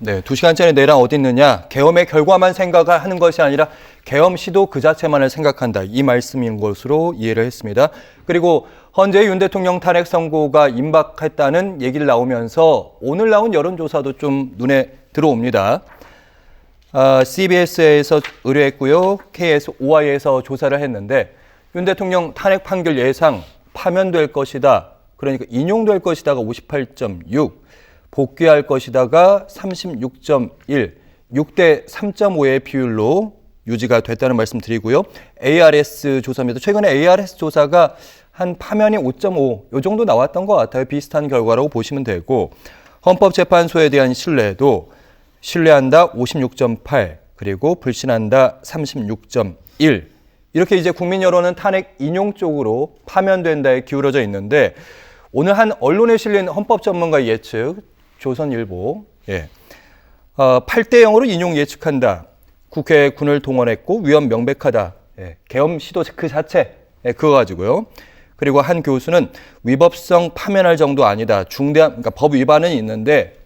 네, 2시간짜리 내란 어디 있느냐. 계엄의 결과만 생각하는 것이 아니라 계엄 시도 그 자체만을 생각한다. 이 말씀인 것으로 이해를 했습니다. 그리고 헌재 윤 대통령 탄핵 선고가 임박했다는 얘기를 나오면서 오늘 나온 여론조사도 좀 눈에 들어옵니다. CBS에서 의뢰했고요. KSOI에서 조사를 했는데 윤 대통령 탄핵 판결 예상 파면될 것이다. 그러니까 인용될 것이다가 58.6, 복귀할 것이다가 36.1, 6대 3.5의 비율로 유지가 됐다는 말씀 드리고요. ARS 조사입니다. 최근에 ARS 조사가 한 파면이 5.5, 이 정도 나왔던 것 같아요. 비슷한 결과라고 보시면 되고, 헌법재판소에 대한 신뢰도 신뢰한다 56.8, 그리고 불신한다 36.1. 이렇게 이제 국민 여론은 탄핵 인용 쪽으로 파면된다에 기울어져 있는데, 오늘 한 언론에 실린 헌법 전문가 예측, 조선일보, 8대 0으로 인용 예측한다. 국회에 군을 동원했고 위헌 명백하다. 계엄 시도 그 자체, 그거 가지고요. 그리고 한 교수는 위법성 파면할 정도 아니다. 중대한, 그러니까 법 위반은 있는데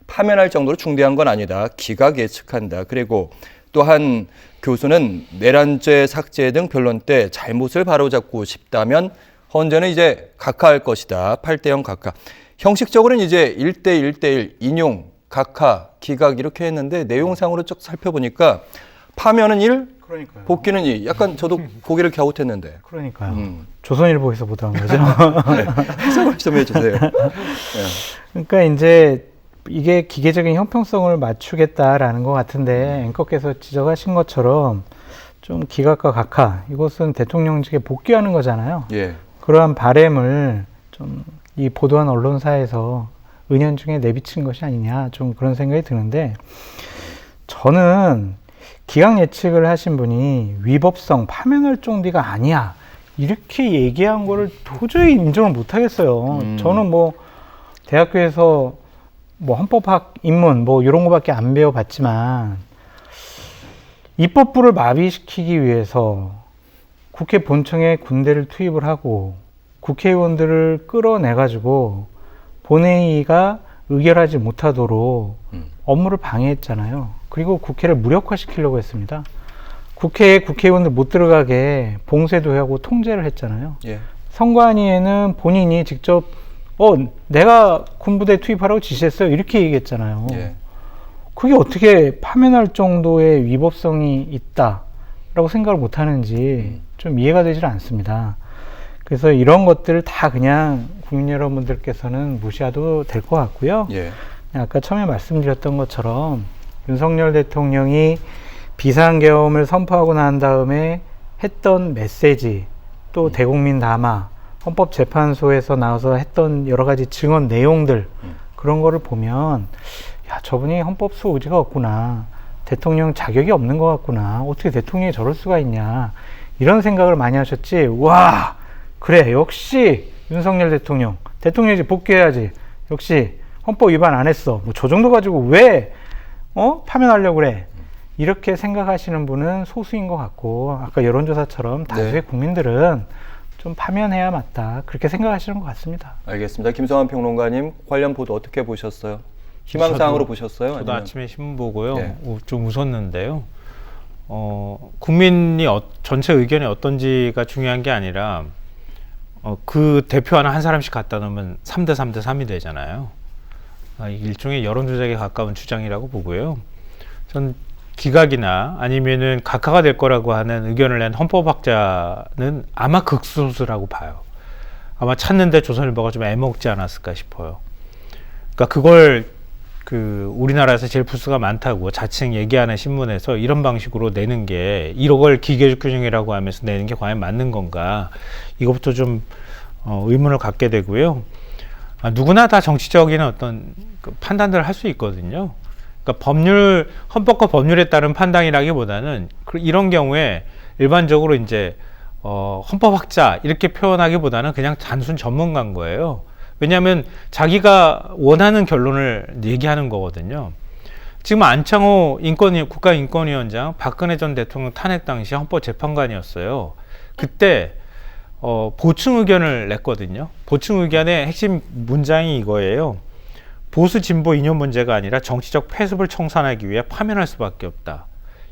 파면할 정도로 중대한 건 아니다. 기각 예측한다. 그리고 또 한 교수는 내란죄 삭제 등 변론 때 잘못을 바로잡고 싶다면 헌재는 이제 각하할 것이다. 8대 0 각하. 형식적으로는 이제 1대 1대1 인용, 각하, 기각 이렇게 했는데 내용상으로 쭉 살펴보니까 파면은 1, 그러니까요. 복귀는 2. 약간 저도 고개를 갸웃했는데. 그러니까요. 조선일보에서 보던 거죠. 네. 해석을 좀 해주세요. 네. 그러니까 이제 이게 기계적인 형평성을 맞추겠다라는 것 같은데 앵커께서 지적하신 것처럼 좀 기각과 각하, 이것은 대통령직에 복귀하는 거잖아요. 예. 그러한 바램을 좀 이 보도한 언론사에서 은연중에 내비친 것이 아니냐, 좀 그런 생각이 드는데, 저는 기각 예측을 하신 분이 위법성 파면할 정도가 아니야 이렇게 얘기한 거를 도저히 인정을 못 하겠어요. 저는 뭐 대학교에서 뭐 헌법학 입문 뭐 이런 거밖에 안 배워봤지만, 입법부를 마비시키기 위해서 국회 본청에 군대를 투입을 하고 국회의원들을 끌어내가지고 본회의가 의결하지 못하도록 업무를 방해했잖아요. 그리고 국회를 무력화시키려고 했습니다. 국회에 국회의원들 못 들어가게 봉쇄도 하고 통제를 했잖아요. 예. 선관위에는 본인이 직접 내가 군부대 투입하라고 지시했어요 이렇게 얘기했잖아요. 예. 그게 어떻게 파면할 정도의 위법성이 있다라고 생각을 못 하는지 좀 이해가 되질 않습니다. 그래서 이런 것들을 다 그냥 국민 여러분들께서는 무시해도 될 것 같고요. 예. 아까 처음에 말씀드렸던 것처럼 윤석열 대통령이 비상계엄을 선포하고 난 다음에 했던 메시지, 또 대국민 담화, 헌법재판소에서 나와서 했던 여러 가지 증언 내용들, 그런 거를 보면 야, 저분이 헌법수 의지가 없구나, 대통령 자격이 없는 것 같구나, 어떻게 대통령이 저럴 수가 있냐, 이런 생각을 많이 하셨지. 와, 그래, 역시 윤석열 대통령이 이제 복귀해야지, 역시 헌법 위반 안 했어, 뭐 저 정도 가지고 왜 파면하려고 그래, 이렇게 생각하시는 분은 소수인 것 같고, 아까 여론조사처럼 다수의 국민들은 좀 파면해야 맞다, 그렇게 생각하시는 것 같습니다. 알겠습니다. 김성환 평론가님, 관련 보도 어떻게 보셨어요? 희망사항으로 보셨어요? 저도 아니면? 아침에 신문 보고요. 네. 좀 웃었는데요. 국민이 전체 의견이 어떤지가 중요한 게 아니라 그 대표하는 한 사람씩 갖다 놓으면 3대 3대 3이 되잖아요. 일종의 여론조작에 가까운 주장이라고 보고요. 전 기각이나 아니면은 각하가 될 거라고 하는 의견을 낸 헌법학자는 아마 극소수라고 봐요. 아마 찾는데 조선일보가 좀 애먹지 않았을까 싶어요. 그러니까 그걸 우리나라에서 제일 부수가 많다고 자칭 얘기하는 신문에서 이런 방식으로 내는 게, 이걸 기계적 균형이라고 하면서 내는 게 과연 맞는 건가, 이것부터 좀 의문을 갖게 되고요. 누구나 다 정치적인 어떤 판단들을 할 수 있거든요. 그러니까 헌법과 법률에 따른 판단이라기보다는 이런 경우에 일반적으로 이제 헌법학자 이렇게 표현하기보다는 그냥 단순 전문가인 거예요. 왜냐하면 자기가 원하는 결론을 얘기하는 거거든요. 지금 안창호 국가인권위원장, 박근혜 전 대통령 탄핵 당시 헌법재판관이었어요. 그때 보충 의견을 냈거든요. 보충 의견의 핵심 문장이 이거예요. 보수 진보 이념 문제가 아니라 정치적 패습을 청산하기 위해 파면할 수밖에 없다.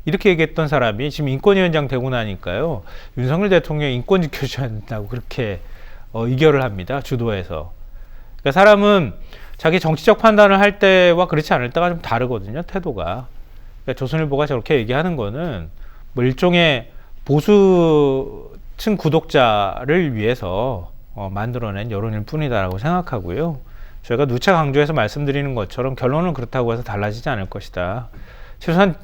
이렇게 얘기했던 사람이 지금 인권위원장 되고 나니까요. 윤석열 대통령이 인권 지켜줘야 된다고 그렇게 의결을 합니다. 주도해서. 그러니까 사람은 자기 정치적 판단을 할 때와 그렇지 않을 때가 좀 다르거든요. 태도가. 그러니까 조선일보가 저렇게 얘기하는 거는 뭐 일종의 보수층 구독자를 위해서 만들어낸 여론일 뿐이다라고 생각하고요. 저희가 누차 강조해서 말씀드리는 것처럼 결론은 그렇다고 해서 달라지지 않을 것이다. 최소한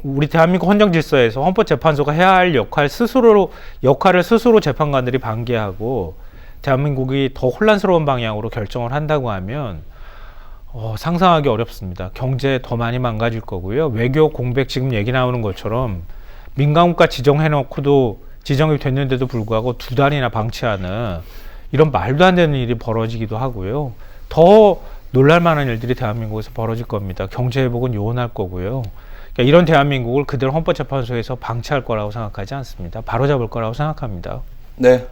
우리 대한민국 헌정 질서에서 헌법재판소가 해야 할 역할을 스스로 재판관들이 방기하고 대한민국이 더 혼란스러운 방향으로 결정을 한다고 하면 상상하기 어렵습니다. 경제 더 많이 망가질 거고요. 외교 공백 지금 얘기 나오는 것처럼 민간국가 지정해놓고도 지정이 됐는데도 불구하고 2달이나 방치하는 이런 말도 안 되는 일이 벌어지기도 하고요. 더 놀랄만한 일들이 대한민국에서 벌어질 겁니다. 경제 회복은 요원할 거고요. 그러니까 이런 대한민국을 그대로 헌법재판소에서 방치할 거라고 생각하지 않습니다. 바로잡을 거라고 생각합니다. 네.